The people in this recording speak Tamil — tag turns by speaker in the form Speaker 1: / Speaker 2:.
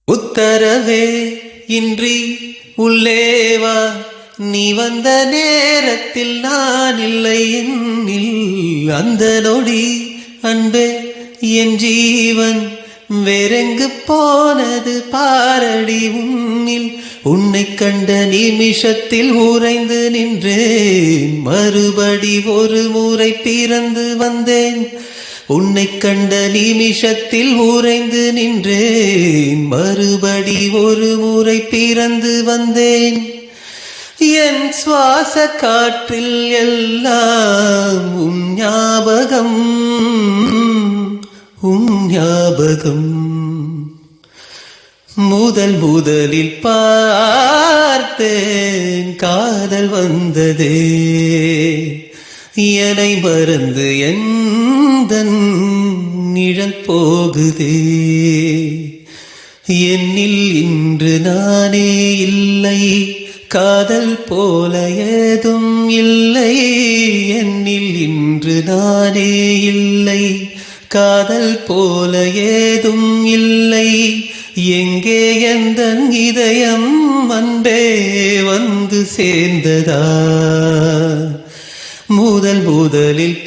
Speaker 1: உத்தரவே இன்றி உள்ளேவா, நீ வந்த நேரத்தில் நான் இல்லை என்னில். அந்த நொடி அன்பே என் ஜீவன் வேறெங்கு போனது பாரடி உன்னில். உன்னை கண்ட நிமிஷத்தில் உறைந்து நின்றேன், மறுபடி ஒரு முறை பிறந்து வந்தேன். உன்னை கண்ட நிமிஷத்தில் உறைந்து நின்றேன், மறுபடி ஒரு முறை பிறந்து வந்தேன். என் சுவாச காற்றில் எல்லாம் உன் ஞாபகம், உன் ஞாபகம். முதலில் பார்த்தேன் காதல் வந்ததே, என்னை மறந்து எந்தன் நிழல் போகுதே. என்னில் இன்று நானே இல்லை, காதல் போல ஏதும் இல்லை. என்னில் இன்று நானே இல்லை, காதல் போல ஏதும் இல்லை. எங்கே எந்தன் இதயம் அன்பே வந்து சேர்ந்ததா? முதலில்